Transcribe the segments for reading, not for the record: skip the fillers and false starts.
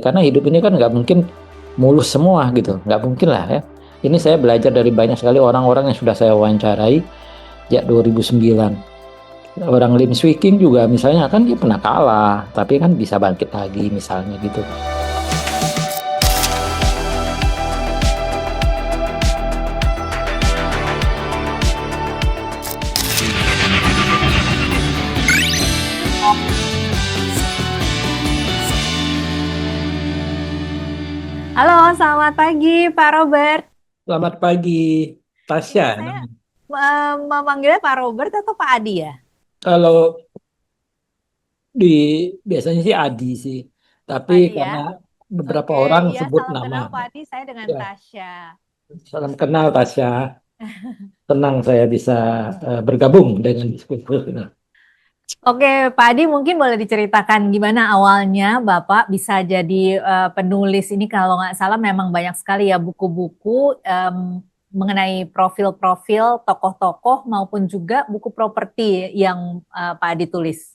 karena hidup ini kan nggak mungkin mulus semua gitu, nggak mungkin lah ya. Ini saya belajar dari banyak sekali orang-orang yang sudah saya wawancarai sejak 2009. Orang Lim Swee King juga misalnya kan dia pernah kalah, tapi kan bisa bangkit lagi misalnya gitu. Halo, selamat pagi Pak Robert. Selamat pagi, Tasya. Ini saya memanggilnya Pak Robert atau Pak Adi ya? Kalau di biasanya sih Adi sih, tapi Pak Adi ya. karena beberapa Oke, orang ya sebut salam nama. kenal Pak Adi. Saya dengan Ya, Tasya. salam kenal Tasya. Senang saya bisa bergabung dengan diskusi ini. Oke, Pak Adi mungkin boleh diceritakan gimana awalnya Bapak bisa jadi penulis ini kalau nggak salah memang banyak sekali ya buku-buku mengenai profil-profil tokoh-tokoh maupun juga buku properti yang Pak Adi tulis.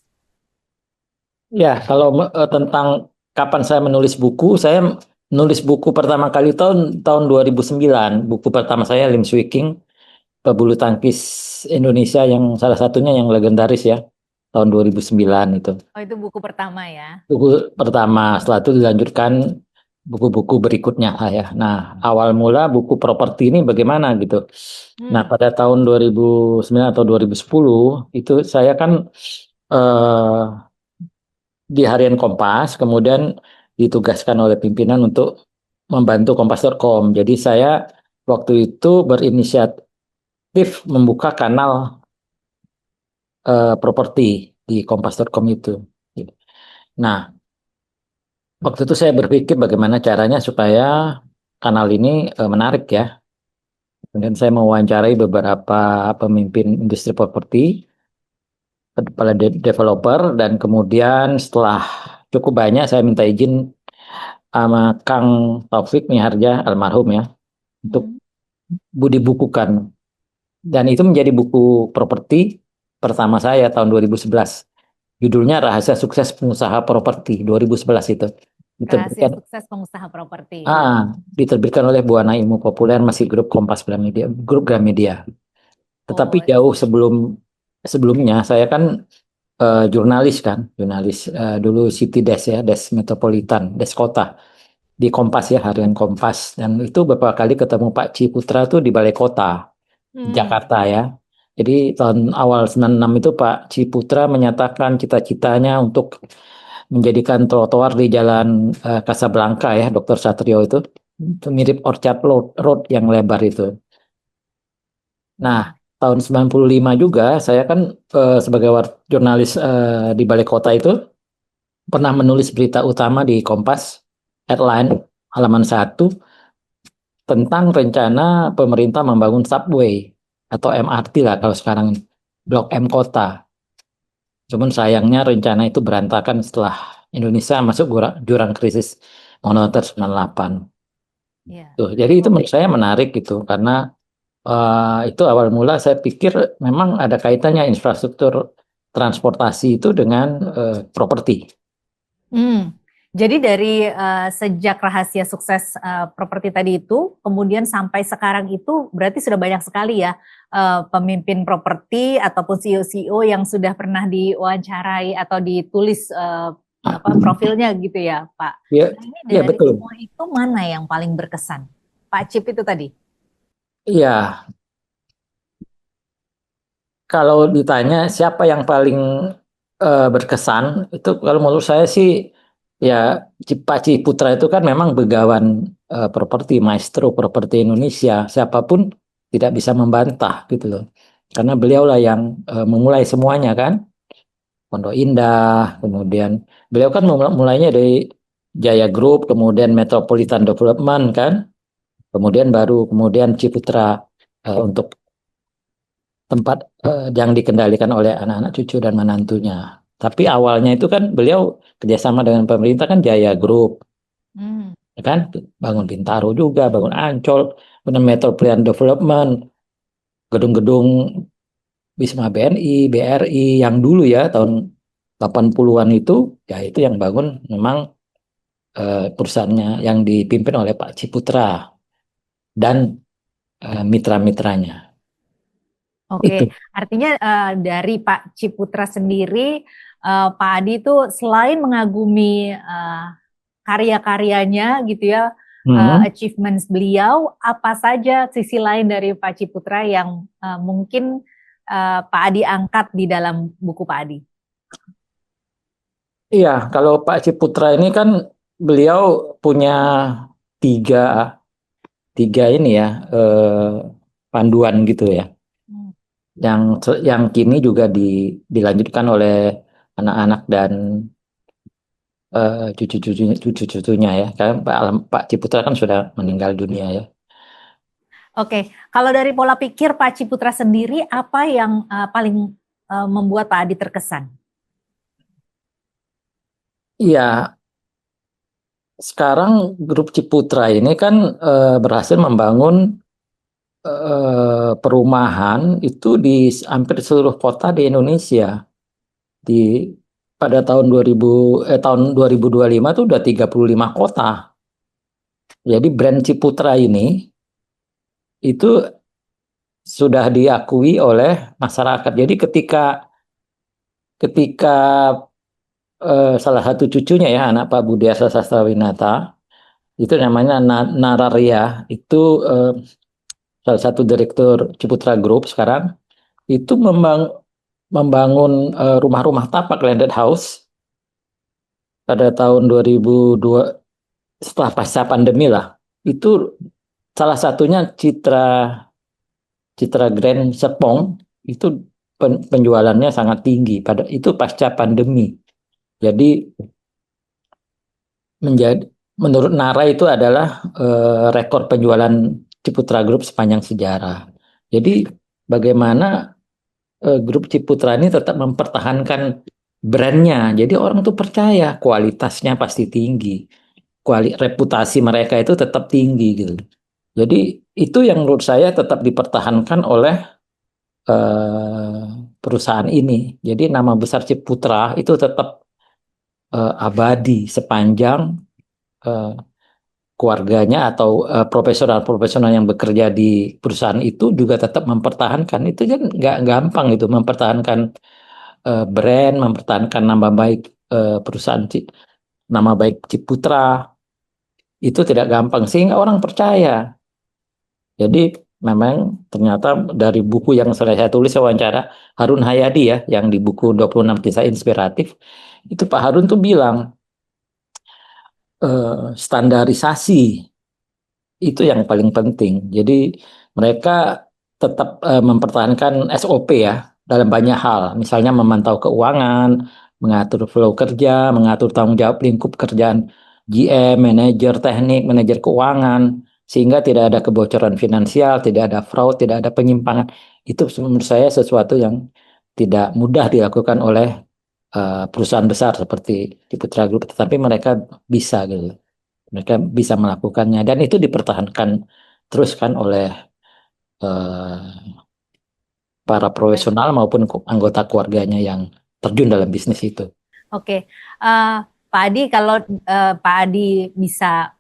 Ya, kalau tentang kapan saya menulis buku, saya menulis buku pertama kali tahun tahun 2009. Buku pertama saya Lim Swee King, pebulu tangkis Indonesia yang salah satunya yang legendaris ya, tahun 2009 itu. Oh, itu buku pertama ya. Buku pertama, setelah itu dilanjutkan buku-buku berikutnya lah ya. Nah, awal mula buku properti ini bagaimana gitu. Nah, Hmm. pada tahun 2009 atau 2010 itu saya kan eh, di Harian Kompas, kemudian ditugaskan oleh pimpinan untuk membantu Kompas.com. Jadi saya waktu itu berinisiatif membuka kanal properti di Kompas.com itu. Nah, waktu itu saya berpikir bagaimana caranya supaya kanal ini menarik ya. Kemudian saya mewawancarai beberapa pemimpin industri properti, kepala developer, dan kemudian setelah cukup banyak saya minta izin sama Kang Taufik Miharja almarhum ya untuk Hmm. dibukukan. Dan itu menjadi buku properti pertama saya tahun 2011. Judulnya Rahasia Sukses Pengusaha Properti 2011 itu. Rahasia Diterbitkan sukses pengusaha properti. diterbitkan oleh Buana Ilmu Populer, masih grup Kompas Gramedia, grup Gramedia. Tetapi Oh, jauh sebelumnya saya kan jurnalis kan, jurnalis dulu City Desk ya, Desk Metropolitan, Desk Kota di Kompas ya, Harian Kompas. Dan itu beberapa kali ketemu Pak Ciputra tuh di Balai Kota hmm. Jakarta ya. Jadi tahun awal 96 itu Pak Ciputra menyatakan cita-citanya untuk menjadikan trotoar di Jalan Kasablanka ya, Dr. Satrio itu mirip Orchard Road yang lebar itu. Nah, Hmm. tahun 95 juga saya kan sebagai jurnalis di Balai Kota itu pernah menulis berita utama di Kompas, headline halaman 1 tentang rencana pemerintah membangun subway atau MRT lah kalau sekarang Blok M Kota. Cuman sayangnya rencana itu berantakan setelah Indonesia masuk jurang krisis moneter 98. Ya. Tuh, jadi itu menurut saya menarik gitu karena itu awal mula saya pikir memang ada kaitannya infrastruktur transportasi itu dengan properti. Hmm. Jadi dari sejak rahasia sukses properti tadi itu, kemudian sampai sekarang itu berarti sudah banyak sekali ya pemimpin properti ataupun CEO-CEO yang sudah pernah diwawancarai atau ditulis apa profilnya gitu ya, Pak. Ya, Nah, ini ya dari betul. semua itu mana yang paling berkesan? Pak Cip itu tadi. Ya, kalau ditanya siapa yang paling berkesan, itu kalau menurut saya sih ya Pak Ciputra itu kan memang begawan properti, maestro properti Indonesia. Siapapun tidak bisa membantah gitu loh. Karena beliaulah yang memulai semuanya kan. Pondok Indah, kemudian beliau kan mulainya dari Jaya Group, kemudian Metropolitan Development kan, kemudian Ciputra untuk tempat yang dikendalikan oleh anak-anak cucu dan menantunya. Tapi awalnya itu kan beliau kerjasama dengan pemerintah kan Jaya Group, Hmm. ya kan, bangun Bintaro juga, bangun Ancol, kemudian Metropolitan Development, gedung-gedung Wisma BNI, BRI yang dulu ya tahun 80-an itu, ya itu yang bangun memang perusahaannya yang dipimpin oleh Pak Ciputra dan mitra-mitranya. Oke, Itu. artinya dari Pak Ciputra sendiri, Pak Adi itu selain mengagumi karya-karyanya gitu ya, Hmm. achievements beliau, apa saja sisi lain dari Pak Ciputra yang mungkin Pak Adi angkat di dalam buku Pak Adi? Iya, kalau Pak Ciputra ini kan beliau punya tiga tiga ini ya, panduan gitu ya, Hmm. yang kini juga dilanjutkan oleh anak-anak dan cucu-cucunya ya. Karena Pak Ciputra kan sudah meninggal dunia ya. Oke, kalau dari pola pikir Pak Ciputra sendiri, apa yang paling membuat Pak Adi terkesan? Iya, sekarang grup Ciputra ini kan berhasil membangun perumahan itu di hampir seluruh kota di Indonesia. Di pada tahun 2025 itu udah 35 kota. Jadi brand Ciputra ini itu sudah diakui oleh masyarakat. Jadi ketika ketika salah satu cucunya ya anak Pak Budi Asa Sastrawinata itu namanya Nararia itu eh, salah satu direktur Ciputra Group sekarang itu membangun rumah-rumah tapak landed house pada tahun 2002 setelah pasca pandemi lah. Itu salah satunya Citra Grand Serpong itu penjualannya sangat tinggi pada itu pasca pandemi. Jadi menjadi menurut Nara itu adalah rekor penjualan Ciputra Group sepanjang sejarah. Jadi bagaimana grup Ciputra ini tetap mempertahankan brandnya. Jadi orang tuh percaya kualitasnya pasti tinggi. Reputasi mereka itu tetap tinggi gitu. Jadi itu yang menurut saya tetap dipertahankan oleh eh, perusahaan ini. Jadi nama besar Ciputra itu tetap abadi sepanjang eh, keluarganya atau profesional-profesional yang bekerja di perusahaan itu juga tetap mempertahankan. Itu kan nggak gampang itu mempertahankan brand, mempertahankan nama baik perusahaan nama baik Ciputra itu tidak gampang sehingga orang percaya. Jadi memang ternyata dari buku yang saya tulis wawancara Harun Hayadi ya yang di buku 26 Kisah Inspiratif itu Pak Harun tuh bilang standarisasi itu yang paling penting. Jadi mereka tetap mempertahankan SOP ya dalam banyak hal. Misalnya memantau keuangan, mengatur flow kerja, mengatur tanggung jawab lingkup kerjaan GM, manajer teknik, manajer keuangan, sehingga tidak ada kebocoran finansial, tidak ada fraud, tidak ada penyimpangan. Itu menurut saya sesuatu yang tidak mudah dilakukan oleh perusahaan besar seperti di Putra Group, tetapi mereka bisa gitu. Mereka bisa melakukannya dan itu dipertahankan terus kan oleh eh, para Baik. profesional maupun anggota keluarganya yang terjun dalam bisnis itu. Oke, Pak Adi, kalau Pak Adi bisa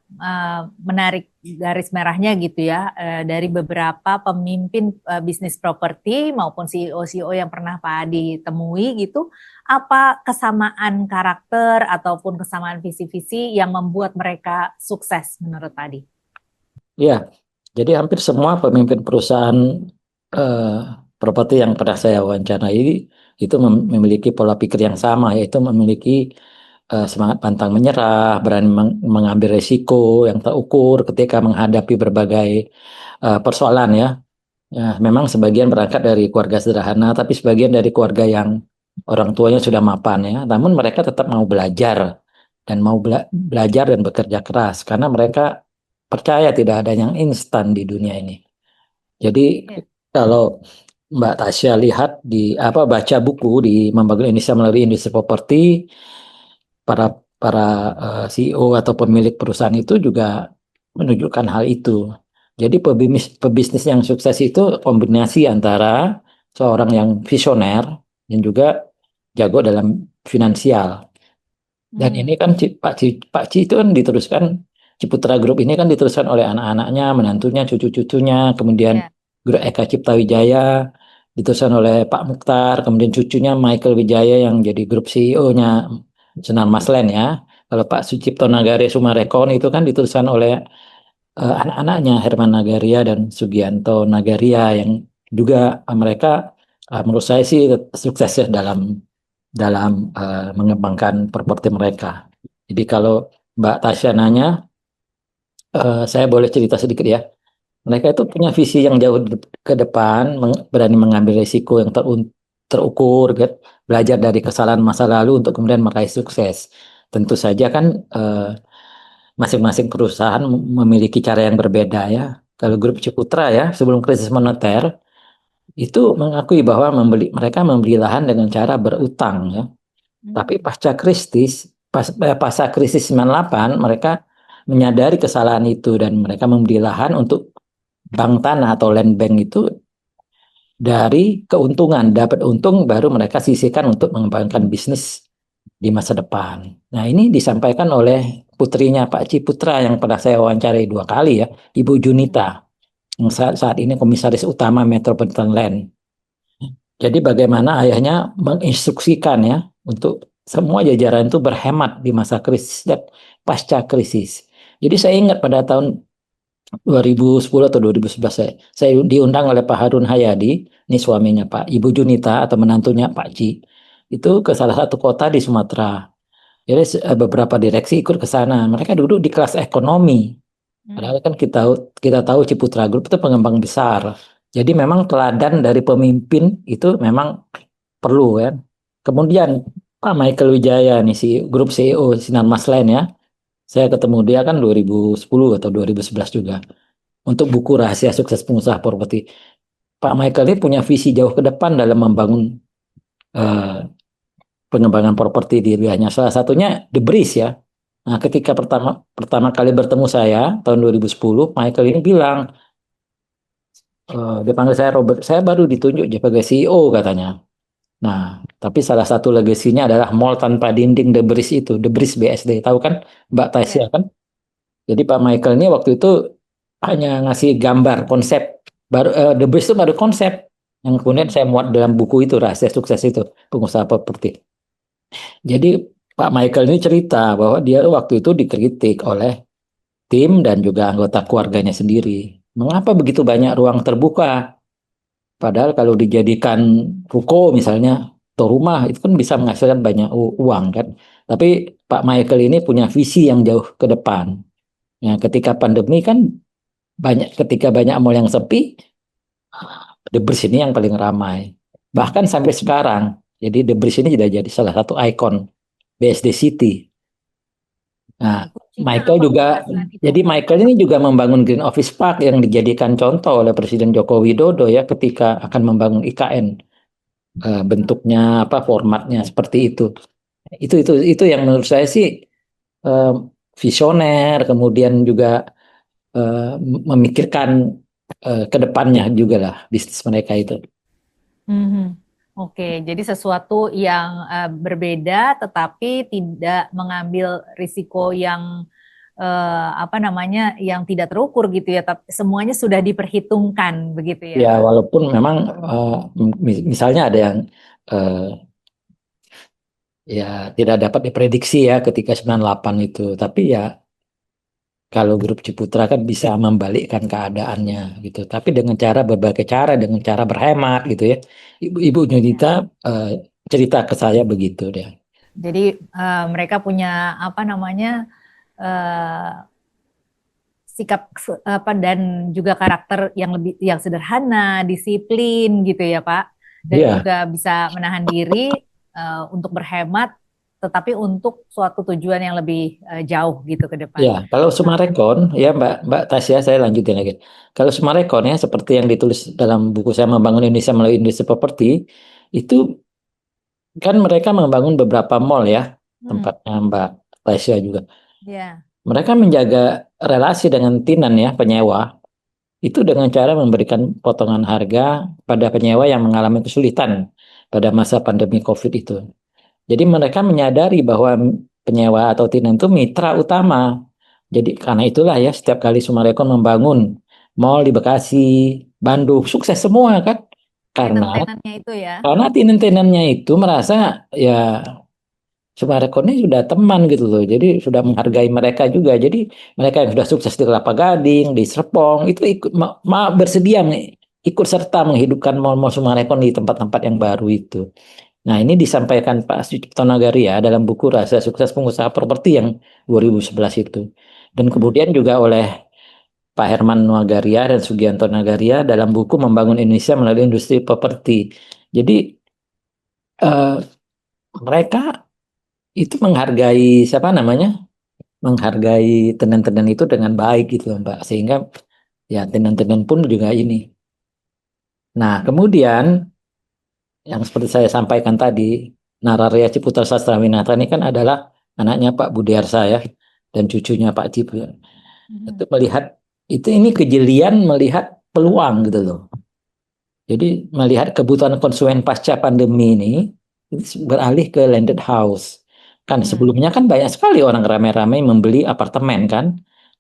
menarik garis merahnya gitu ya, dari beberapa pemimpin bisnis properti maupun CEO-CEO yang pernah Pak Adi temui gitu, apa kesamaan karakter ataupun kesamaan visi-visi yang membuat mereka sukses menurut Pak Adi? Ya, jadi hampir semua pemimpin perusahaan eh, properti yang pernah saya wawancarai itu memiliki pola pikir yang sama, yaitu memiliki semangat pantang menyerah, berani mengambil resiko yang terukur ketika menghadapi berbagai persoalan ya. Ya, memang sebagian berangkat dari keluarga sederhana, tapi sebagian dari keluarga yang orang tuanya sudah mapan ya. Namun mereka tetap mau belajar dan mau belajar dan bekerja keras karena mereka percaya tidak ada yang instan di dunia ini. Jadi Ya. kalau Mbak Tasya lihat di apa baca buku di Membangun Indonesia melalui industri properti, para para CEO atau pemilik perusahaan itu juga menunjukkan hal itu. Jadi pebisnis yang sukses itu kombinasi antara seorang yang visioner dan juga jago dalam finansial. Dan ini kan Pak Ci itu kan diteruskan, Ciputra Group ini kan diteruskan oleh anak-anaknya, menantunya, cucu-cucunya, kemudian Ya. Grup Eka Cipta Wijaya diteruskan oleh Pak Mukhtar, kemudian cucunya Michael Wijaya yang jadi grup CEO-nya Senar Maslen ya. Kalau Pak Sucipto Nagare Sumarekon itu kan diteruskan oleh anak-anaknya Herman Nagaria dan Sugianto Nagaria yang juga mereka menurut saya sih sukses ya dalam dalam mengembangkan properti mereka. Jadi kalau Mbak Tasya nanya, saya boleh cerita sedikit ya. Mereka itu punya visi yang jauh ke depan, berani mengambil risiko yang terukur, belajar dari kesalahan masa lalu untuk kemudian meraih sukses. Tentu saja kan masing-masing perusahaan memiliki cara yang berbeda ya. Kalau grup Ciputra ya, sebelum krisis moneter, itu mengakui bahwa mereka membeli lahan dengan cara berutang ya. Tapi pasca krisis 98 mereka menyadari kesalahan itu dan mereka membeli lahan untuk bank tanah atau land bank itu dari keuntungan, dapat untung baru mereka sisihkan untuk mengembangkan bisnis di masa depan. Nah, ini disampaikan oleh putrinya Pak Ciputra yang pernah saya wawancarai 2 kali ya, Ibu Junita, yang saat ini komisaris utama Metropolitan Land. Jadi bagaimana ayahnya menginstruksikan ya untuk semua jajaran itu berhemat di masa krisis dan pasca krisis. Jadi saya ingat pada tahun 2010 atau 2011 saya diundang oleh Pak Harun Hayadi, ini suaminya Pak Ibu Junita atau menantunya Pak Ci, itu ke salah satu kota di Sumatera. Jadi beberapa direksi ikut ke sana. Mereka duduk di kelas ekonomi. Padahal kan kita tahu Ciputra Group itu pengembang besar. Jadi memang teladan dari pemimpin itu memang perlu ya. Kemudian Pak Michael Wijaya nih si grup CEO Sinar Maslen ya. Saya ketemu dia kan 2010 atau 2011 juga untuk buku Rahasia Sukses Pengusaha Properti. Pak Michael ini punya visi jauh ke depan dalam membangun eh, pengembangan properti di wilayahnya. Salah satunya The Breeze ya. Nah, ketika pertama pertama kali bertemu saya tahun 2010, Michael ini bilang, dia panggil saya Robert, saya baru ditunjuk sebagai CEO katanya. Nah, tapi salah satu legasinya adalah mall tanpa dinding The Breeze itu, The Breeze BSD. Tahu kan Mbak Tasya Ya. kan? Jadi Pak Michael ini waktu itu hanya ngasih gambar konsep, baru The Breeze itu baru konsep yang kemudian saya muat dalam buku itu Rahasia Sukses itu Pengusaha Properti. Jadi Pak Michael ini cerita bahwa dia waktu itu dikritik oleh tim dan juga anggota keluarganya sendiri. Mengapa begitu banyak ruang terbuka? Padahal kalau dijadikan ruko misalnya atau rumah itu kan bisa menghasilkan banyak uang kan. Tapi Pak Michael ini punya visi yang jauh ke depan. Ya, ketika pandemi kan ketika banyak mall yang sepi, The Breeze ini yang paling ramai. Bahkan sampai sekarang, jadi The Breeze ini sudah jadi salah satu ikon BSD City. Nah, Kuncinya Michael apa juga, pada saat itu? jadi Michael ini juga membangun Green Office Park yang dijadikan contoh oleh Presiden Joko Widodo ya ketika akan membangun IKN. Bentuknya apa, formatnya seperti itu. Itu yang menurut saya sih eh, visioner, kemudian juga memikirkan ke depannya juga lah bisnis mereka itu. Mhm. Oke, jadi sesuatu yang berbeda tetapi tidak mengambil risiko yang apa namanya yang tidak terukur gitu ya, tapi semuanya sudah diperhitungkan begitu ya. Ya, walaupun memang misalnya ada yang eh, ya tidak dapat diprediksi ya ketika 98 itu. Tapi ya kalau grup Ciputra kan bisa membalikkan keadaannya gitu. Tapi dengan cara berbagai cara, dengan cara berhemat gitu ya. Ibu Junita eh, cerita ke saya begitu deh. Jadi mereka punya apa namanya eh, sikap apa dan juga karakter yang lebih yang sederhana, disiplin gitu ya Pak, dan Iya, juga bisa menahan diri untuk berhemat, tetapi untuk suatu tujuan yang lebih jauh gitu ke ya. depan. Kalau Sumarekon, ya Mbak Tasya, saya lanjutin lagi. Kalau Sumarekon ya seperti yang ditulis dalam buku saya Membangun Indonesia Melalui Industri Properti, itu kan mereka membangun beberapa mall ya, Hmm, tempatnya Mbak Tasya juga. ya, Mereka menjaga relasi dengan tenan ya, penyewa, itu dengan cara memberikan potongan harga pada penyewa yang mengalami kesulitan pada masa pandemi COVID itu. Jadi mereka menyadari bahwa penyewa atau tenant itu mitra utama. Jadi karena itulah ya setiap kali Summarecon membangun mall di Bekasi, Bandung, sukses semua kan? Karena Tenant-tenantnya itu ya. karena tenant-tenantnya itu merasa ya Summarecon ini sudah teman gitu loh. Jadi sudah menghargai mereka juga. Jadi mereka yang sudah sukses di Kelapa Gading, di Serpong itu ikut bersedia ikut serta menghidupkan mall-mall Summarecon di tempat-tempat yang baru itu. Nah, ini disampaikan Pak Sucipto Nagaria dalam buku Rahasia Sukses Pengusaha Properti yang 2011 itu. Dan Hmm. kemudian juga oleh Pak Herman Nagaria dan Sugianto Nagaria dalam buku Membangun Indonesia Melalui Industri Properti. Jadi eh, mereka itu menghargai siapa namanya? Menghargai tenan-tenan itu dengan baik gitu loh, Mbak. Sehingga ya tenan-tenan pun juga ini. Nah, kemudian yang seperti saya sampaikan tadi, Nararia Ciputra Sastrawinata ini kan adalah anaknya Pak Budiarsa ya, dan cucunya Pak Cip. Itu Hmm. melihat itu ini kejelian melihat peluang gitu loh. Jadi melihat kebutuhan konsumen pasca pandemi ini beralih ke landed house. Kan Hmm. sebelumnya kan banyak sekali orang ramai-ramai membeli apartemen kan,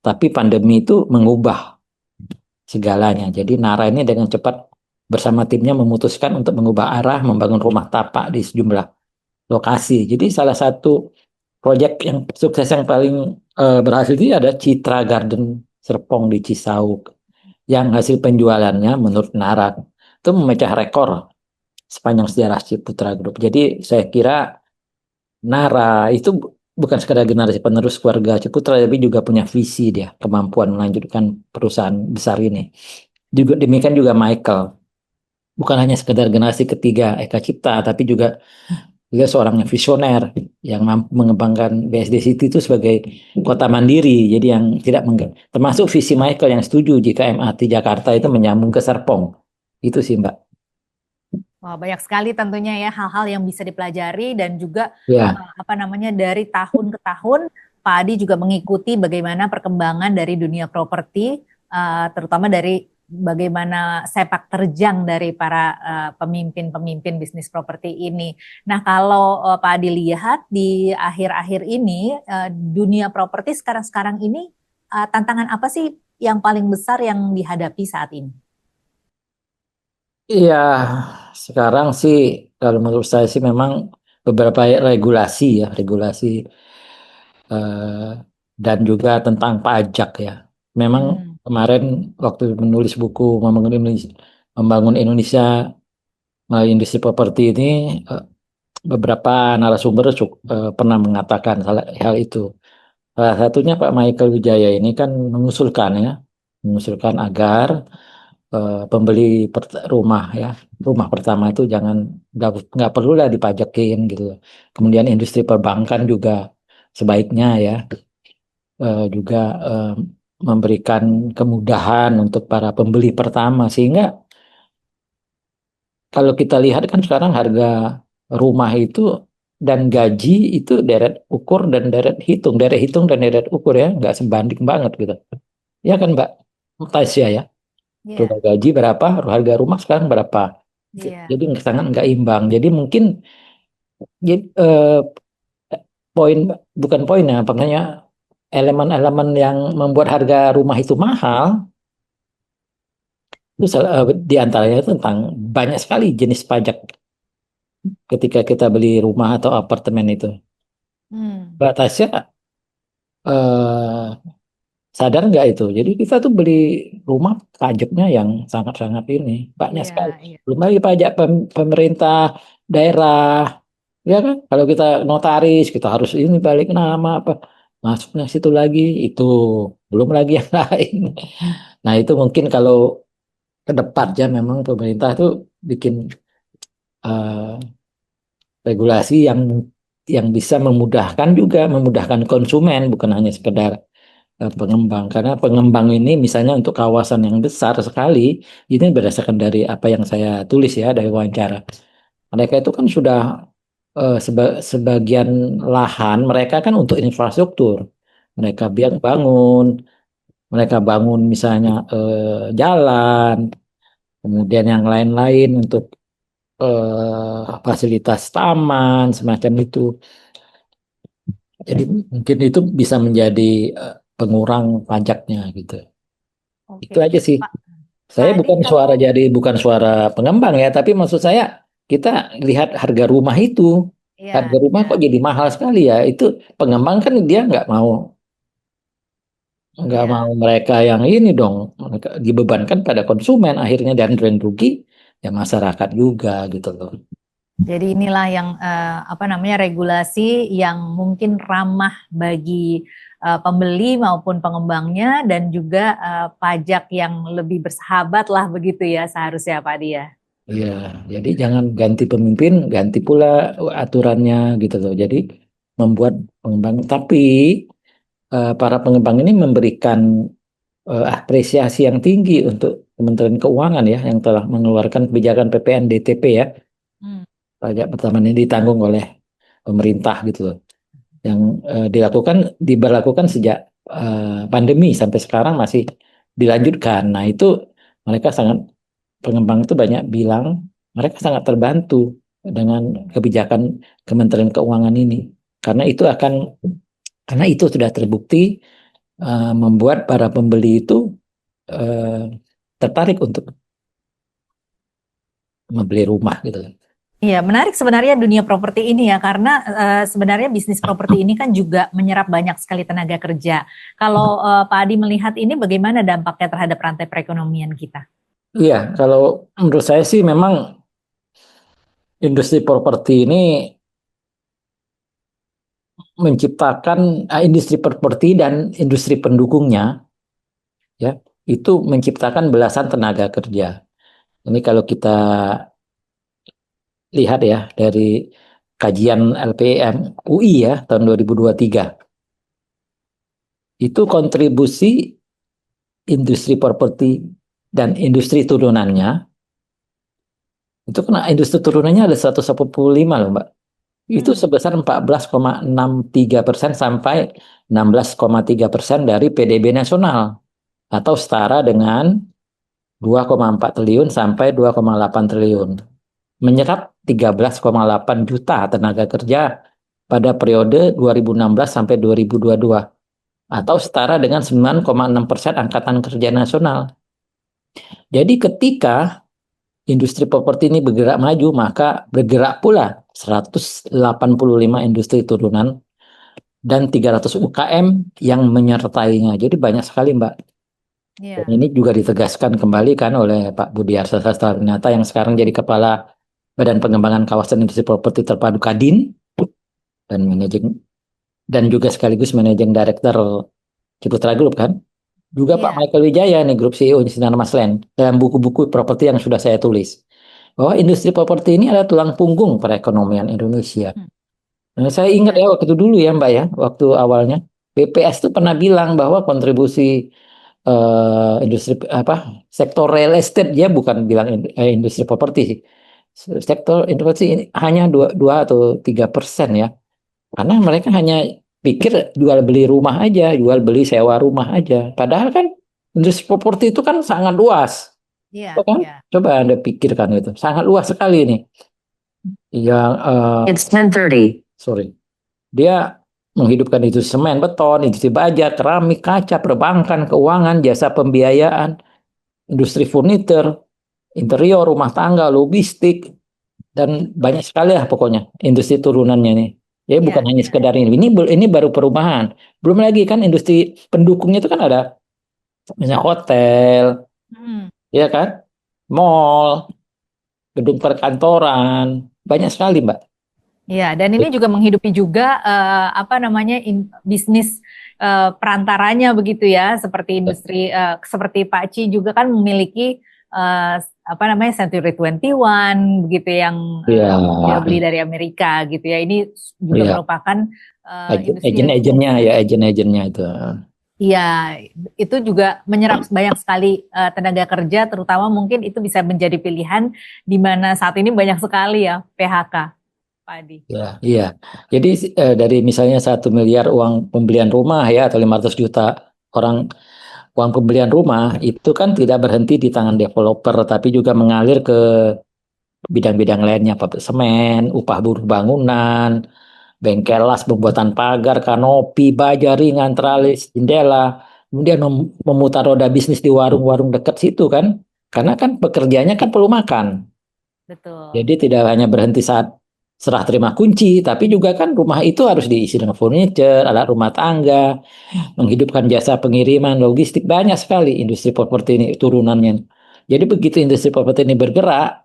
tapi pandemi itu mengubah segalanya. Jadi Nara ini dengan cepat bersama timnya memutuskan untuk mengubah arah, membangun rumah tapak di sejumlah lokasi. Jadi salah satu proyek yang sukses yang paling berhasil itu ada Citra Garden Serpong di Cisauk yang hasil penjualannya menurut Nara itu memecah rekor sepanjang sejarah Ciputra Group. Jadi saya kira Nara itu bukan sekadar generasi penerus keluarga Ciputra, tapi juga punya visi dia, kemampuan melanjutkan perusahaan besar ini. Juga demikian juga Michael, bukan hanya sekedar generasi ketiga Eka Cipta, tapi juga dia seorang yang visioner yang mampu mengembangkan BSD City itu sebagai kota mandiri. Jadi yang tidak termasuk visi Michael yang setuju jika MRT Jakarta itu menyambung ke Serpong. Itu sih Mbak. Wah, banyak sekali tentunya ya hal-hal yang bisa dipelajari dan juga Ya, apa namanya dari tahun ke tahun Pak Adi juga mengikuti bagaimana perkembangan dari dunia properti, terutama dari bagaimana sepak terjang dari para pemimpin-pemimpin bisnis properti ini. Nah, kalau Pak Adi lihat di akhir-akhir ini dunia properti sekarang-sekarang ini tantangan apa sih yang paling besar yang dihadapi saat ini? iya. Sekarang sih kalau menurut saya sih memang beberapa regulasi ya, regulasi eh, dan juga tentang pajak ya. Memang Hmm. kemarin waktu menulis buku Membangun Indonesia melalui industri properti ini eh, beberapa narasumber pernah mengatakan hal itu. Salah satunya Pak Michael Wijaya ini kan mengusulkan ya, mengusulkan agar pembeli rumah ya, rumah pertama itu jangan nggak perlu lah dipajakin gitu. Kemudian industri perbankan juga sebaiknya ya juga memberikan kemudahan untuk para pembeli pertama sehingga kalau kita lihat kan sekarang harga rumah itu dan gaji itu deret ukur dan deret hitung dan deret ukur ya nggak sebanding banget gitu ya kan Mbak Tasya ya Iya, coba gaji berapa harga rumah sekarang berapa iya. jadi sangat nggak imbang jadi mungkin poin bukan poin ya apa namanya elemen-elemen yang membuat harga rumah itu mahal itu di antaranya itu tentang banyak sekali jenis pajak ketika kita beli rumah atau apartemen itu. Hmm. Mbak Tasya eh, sadar nggak itu? Jadi kita tuh beli rumah pajaknya yang sangat-sangat ini banyak Iya, sekali. iya. Belum lagi pajak pemerintah daerah, ya kan? Kalau kita notaris kita harus ini balik nama apa masuknya situ lagi itu belum lagi yang lain. Nah itu mungkin kalau ke depannya memang pemerintah tuh bikin eh, regulasi yang bisa memudahkan juga memudahkan konsumen bukan hanya sekedar pengembang karena pengembang ini misalnya untuk kawasan yang besar sekali ini berdasarkan dari apa yang saya tulis ya dari wawancara mereka itu kan sudah sebagian lahan mereka kan untuk infrastruktur mereka bangun mereka bangun misalnya jalan kemudian yang lain-lain untuk fasilitas taman semacam itu. Jadi mungkin itu bisa menjadi pengurang pajaknya gitu. Itu Oke, aja sih. Pak. Pak Saya Adi, bukan kalau suara jadi bukan suara pengembang ya, tapi maksud saya kita lihat harga rumah itu, harga ya, rumah kok ya, jadi mahal sekali ya. Itu pengembang kan dia nggak mau ya. mereka yang ini dong, mereka dibebankan pada konsumen akhirnya dan rugi ya masyarakat juga gitu loh. Jadi inilah yang apa namanya regulasi yang mungkin ramah bagi pembeli maupun pengembangnya dan juga pajak yang lebih bersahabat lah begitu ya seharusnya Pak Adi ya. Iya, jadi jangan ganti pemimpin, ganti pula aturannya gitu loh. Jadi membuat pengembang, tapi para pengembang ini memberikan apresiasi yang tinggi untuk Kementerian Keuangan ya, yang telah mengeluarkan kebijakan PPNDTP ya, Hmm. pajak pertama ini ditanggung oleh pemerintah gitu loh, yang diberlakukan sejak pandemi sampai sekarang masih dilanjutkan. Nah itu mereka sangat pengembang itu banyak bilang mereka sangat terbantu dengan kebijakan Kementerian Keuangan ini karena itu sudah terbukti membuat para pembeli itu eh, tertarik untuk membeli rumah gitu. Iya, menarik sebenarnya dunia properti ini ya, karena sebenarnya bisnis properti ini kan juga menyerap banyak sekali tenaga kerja. Kalau Pak Adi melihat ini, bagaimana dampaknya terhadap rantai perekonomian kita? Iya, kalau menurut saya sih memang industri properti ini menciptakan industri properti dan industri pendukungnya ya itu menciptakan belasan tenaga kerja. Ini kalau kita lihat ya dari kajian LPM UI ya tahun 2023 itu kontribusi industri properti dan industri turunannya itu kena industri turunannya ada 185 loh Mbak. Itu Hmm. sebesar 14,63% sampai 16,3% dari PDB nasional atau setara dengan 2,4 triliun sampai 2,8 triliun. Menyerap 13,8 juta tenaga kerja pada periode 2016 sampai 2022 atau setara dengan 9,6% angkatan kerja nasional. Jadi ketika industri properti ini bergerak maju, maka bergerak pula 185 industri turunan dan 300 UKM yang menyertainya. Jadi banyak sekali, Mbak. Dan Iya. ini juga ditegaskan kembali kan oleh Pak Budi Arsa Sastranata yang sekarang jadi Kepala Badan Pengembangan Kawasan Industri Properti Terpadu Kadin dan juga sekaligus Managing Director Ciputra Group kan. Juga Pak Iya. Michael Wijaya nih Grup CEO Sinar Masland dalam buku-buku properti yang sudah saya tulis bahwa industri properti ini adalah tulang punggung perekonomian Indonesia. Hmm. Nah, saya ingat Iya. ya waktu itu dulu ya Mbak ya, waktu awalnya BPS itu pernah bilang bahwa kontribusi industri sektor real estate dia bukan bilang industri properti sih. Sektor investasi ini hanya 2 atau 3% ya. Karena mereka hanya pikir jual beli rumah aja, jual beli sewa rumah aja. Padahal kan industri properti itu kan sangat luas. Iya. Oh kan? Iya. Coba Anda pikirkan itu. Sangat luas sekali nih. Yang It's 10:30. sorry. Dia menghidupkan itu semen, beton, industri baja, keramik, kaca, perbankan, keuangan, jasa pembiayaan, industri furniture, interior, rumah tangga, logistik, dan banyak sekali lah pokoknya industri turunannya nih. Jadi Iya. bukan hanya Iya. sekedar ini. Ini baru perumahan. Belum lagi kan industri pendukungnya itu kan ada misalnya hotel, Hmm. ya kan? Mall, gedung perkantoran, banyak sekali, Mbak. Iya, dan ini juga menghidupi juga apa namanya bisnis perantaranya begitu ya, seperti industri seperti Pak Ci juga kan memiliki apa namanya Century 21 begitu yang Iya, dia beli dari Amerika gitu ya. Ini juga iya. merupakan industri yang cukup Agen-agennya ya, agen-agennya itu. iya, itu juga menyerap banyak sekali tenaga kerja, terutama mungkin itu bisa menjadi pilihan di mana saat ini banyak sekali ya PHK, Pak Adi. Ya, iya. Jadi dari misalnya 1 miliar uang pembelian rumah ya atau 500 juta orang uang pembelian rumah itu kan tidak berhenti di tangan developer tapi juga mengalir ke bidang-bidang lainnya, pabrik semen, upah buruh bangunan, bengkel las, pembuatan pagar, kanopi, baja ringan, tralis, jendela, kemudian memutar roda bisnis di warung-warung dekat situ kan, karena kan pekerjaannya kan perlu makan. Betul. Jadi tidak hanya berhenti saat serah terima kunci, tapi juga kan rumah itu harus diisi dengan furniture, alat rumah tangga, menghidupkan jasa pengiriman, logistik, banyak sekali industri properti ini turunannya. Jadi begitu industri properti ini bergerak,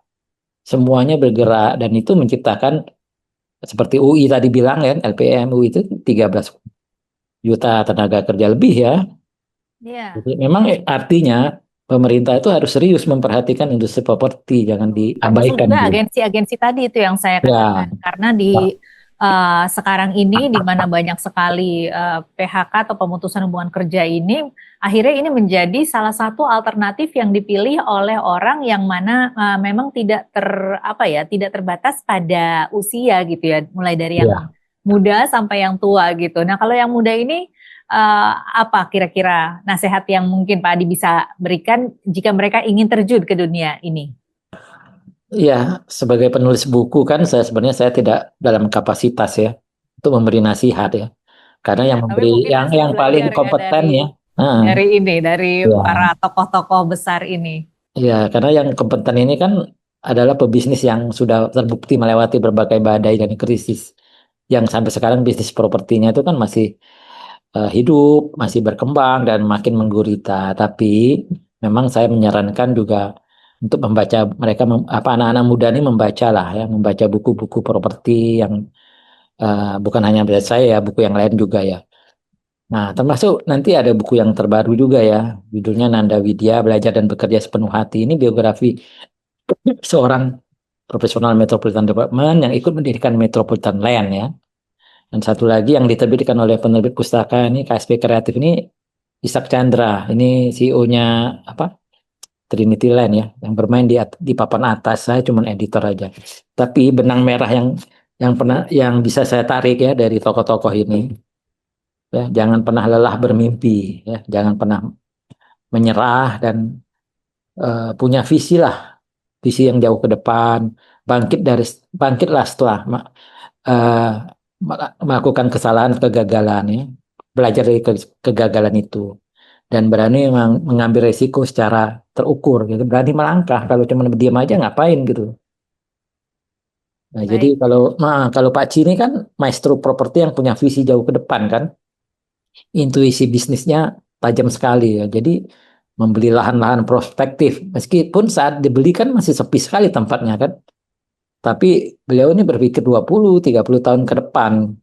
semuanya bergerak dan itu menciptakan seperti UI tadi bilang kan, LPM UI itu 13 juta tenaga kerja lebih ya. Iya. Jadi memang artinya pemerintah itu harus serius memperhatikan industri properti, jangan Termasuk diabaikan juga dia. agensi-agensi tadi itu yang saya Ya, katakan, karena di sekarang ini di mana banyak sekali PHK atau pemutusan hubungan kerja ini, akhirnya ini menjadi salah satu alternatif yang dipilih oleh orang yang mana memang tidak terbatas pada usia gitu ya, mulai dari yang ya. muda sampai yang tua gitu. Nah, kalau yang muda ini apa kira-kira nasihat yang mungkin Pak Adi bisa berikan jika mereka ingin terjun ke dunia ini? Iya, sebagai penulis buku kan saya tidak dalam kapasitas ya untuk memberi nasihat ya. Karena Ya, yang tapi memberi mungkin bisa yang paling belajar ya kompeten ya. Nah, dari ya, para tokoh-tokoh besar ini. ya, karena yang kompeten ini kan adalah pebisnis yang sudah terbukti melewati berbagai badai dan krisis. Yang sampai sekarang bisnis propertinya itu kan masih hidup, masih berkembang dan makin menggurita. Tapi memang saya menyarankan juga untuk membaca mereka anak-anak muda ini membaca lah ya, membaca buku-buku properti yang bukan hanya dari saya ya, buku yang lain juga ya. Nah, termasuk nanti ada buku yang terbaru juga ya, judulnya Nanda Widya Belajar dan Bekerja Sepenuh Hati. Ini biografi seorang profesional Metropolitan Development yang ikut mendirikan Metropolitan Land ya. Dan satu lagi yang diterbitkan oleh penerbit pustaka ini KSP Kreatif ini Ishak Chandra. Ini CEO-nya apa? Trinity Land ya, yang bermain di papan atas. Saya cuma editor aja. Tapi benang merah yang bisa saya tarik ya dari tokoh-tokoh ini ya, jangan pernah lelah bermimpi ya, jangan pernah menyerah dan punya visi lah, visi yang jauh ke depan, bangkitlah setelah eh, melakukan kesalahan kegagalan ya, belajar dari kegagalan itu dan berani mengambil resiko secara terukur gitu, berani melangkah. Kalau cuma diam aja ngapain gitu. Nah, jadi Baik, kalau Pak Ci ini kan maestro properti yang punya visi jauh ke depan kan, intuisi bisnisnya tajam sekali ya. Jadi membeli lahan-lahan prospektif, meskipun saat dibeli kan masih sepi sekali tempatnya kan. Tapi beliau ini berpikir 20-30 tahun ke depan.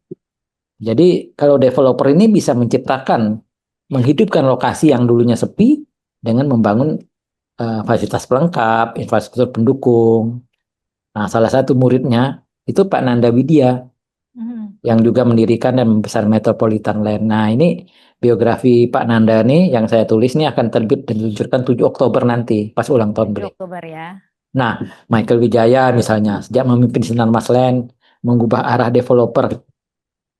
Jadi kalau developer ini bisa menciptakan, menghidupkan lokasi yang dulunya sepi dengan membangun fasilitas pelengkap, infrastruktur pendukung. Nah, salah satu muridnya itu Pak Nanda Widya mhm, yang juga mendirikan dan membesar Metropolitan Land. Nah, ini biografi Pak Nanda nih yang saya tulis ini akan terbit dan diluncurkan 7 Oktober nanti pas ulang tahun 7 beliau. Oktober ya. Nah, Michael Wijaya misalnya sejak memimpin Sinar Mas Land mengubah arah developer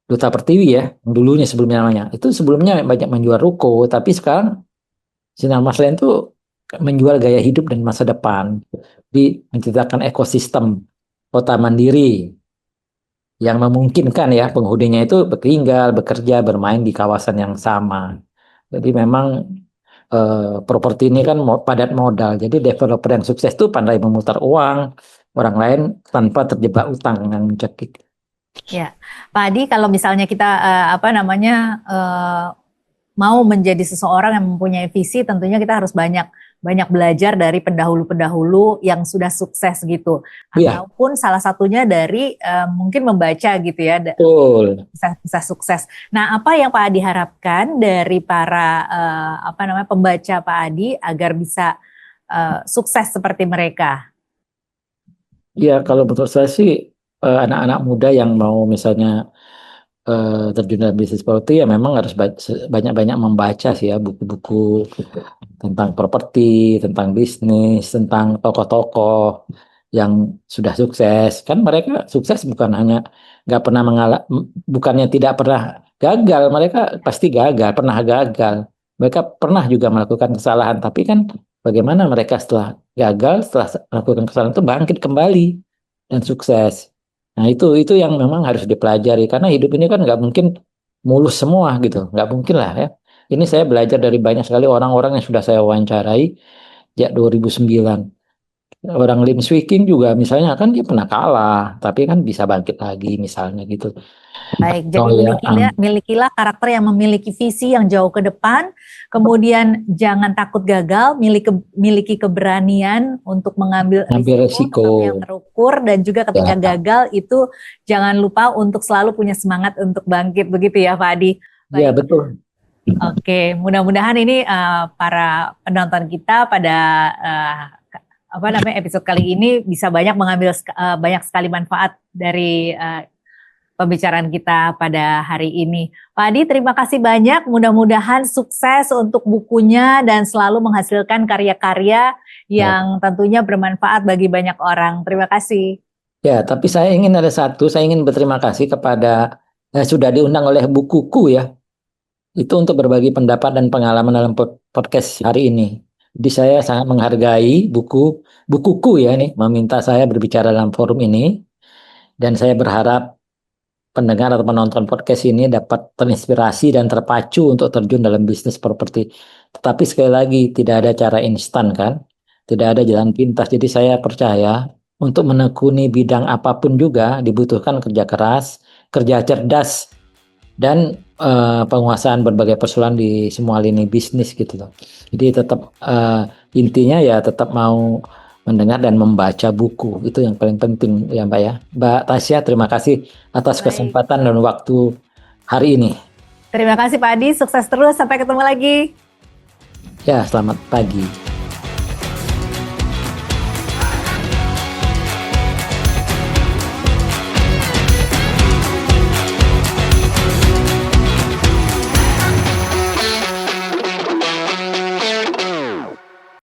Duta Pertiwi ya, yang dulunya sebelumnya namanya. Itu sebelumnya banyak menjual ruko, tapi sekarang Sinar Mas Land itu menjual gaya hidup dan masa depan. Di menciptakan ekosistem kota mandiri yang memungkinkan ya penghuninya itu tinggal, bekerja, bermain di kawasan yang sama. Jadi memang properti ini kan padat modal. Jadi developer yang sukses itu pandai memutar uang orang lain tanpa terjebak utang yang mencekik. Ya, Pak Adi, kalau misalnya kita mau menjadi seseorang yang mempunyai visi, tentunya kita harus banyak banyak belajar dari pendahulu-pendahulu yang sudah sukses gitu, Iya, ataupun salah satunya dari mungkin membaca gitu ya betul. kisah-kisah sukses. Nah, apa yang Pak Adi harapkan dari para pembaca Pak Adi agar bisa sukses seperti mereka? Iya, kalau menurut saya sih anak-anak muda yang mau misalnya terjun dalam bisnis properti ya memang harus banyak-banyak membaca sih ya buku-buku tentang properti, tentang bisnis, tentang tokoh-tokoh yang sudah sukses. Kan mereka sukses bukan hanya nggak pernah bukannya tidak pernah gagal, mereka pasti gagal, pernah gagal. Mereka pernah juga melakukan kesalahan, tapi kan bagaimana mereka setelah gagal, setelah melakukan kesalahan itu bangkit kembali dan sukses. Nah itu yang memang harus dipelajari karena hidup ini kan nggak mungkin mulus semua gitu, nggak mungkin lah ya. Ini saya belajar dari banyak sekali orang-orang yang sudah saya wawancarai sejak 2009. Orang Lim Swee King juga misalnya kan dia pernah kalah, tapi kan bisa bangkit lagi misalnya gitu. Baik, jadi Oh ya, milikilah karakter yang memiliki visi yang jauh ke depan, kemudian jangan takut gagal, miliki keberanian untuk mengambil ambil risiko, tetapi yang resiko. terukur, dan juga ketika Ya, gagal itu jangan lupa untuk selalu punya semangat untuk bangkit, begitu ya Pak Adi? ya Baik. betul. Oke, mudah-mudahan ini para penonton kita pada episode kali ini bisa banyak mengambil banyak sekali manfaat dari pembicaraan kita pada hari ini. Pak Adi, terima kasih banyak. Mudah-mudahan sukses untuk bukunya dan selalu menghasilkan karya-karya yang tentunya bermanfaat bagi banyak orang. Terima kasih. Ya, tapi saya ingin berterima kasih kepada sudah diundang oleh Bukuku ya. Itu untuk berbagi pendapat dan pengalaman dalam podcast hari ini. Jadi saya sangat menghargai Bukuku ya nih meminta saya berbicara dalam forum ini, dan saya berharap pendengar atau penonton podcast ini dapat terinspirasi dan terpacu untuk terjun dalam bisnis properti. Tetapi sekali lagi tidak ada cara instan kan, tidak ada jalan pintas. Jadi saya percaya untuk menekuni bidang apapun juga dibutuhkan kerja keras, kerja cerdas, dan penguasaan berbagai persoalan di semua lini bisnis gitu loh. Jadi tetap intinya ya tetap mau mendengar dan membaca buku, itu yang paling penting ya Mbak ya. Mbak Tasya, terima kasih atas Baik. kesempatan dan waktu hari ini. Terima kasih Pak Adi, sukses terus, sampai ketemu lagi. Ya, selamat pagi.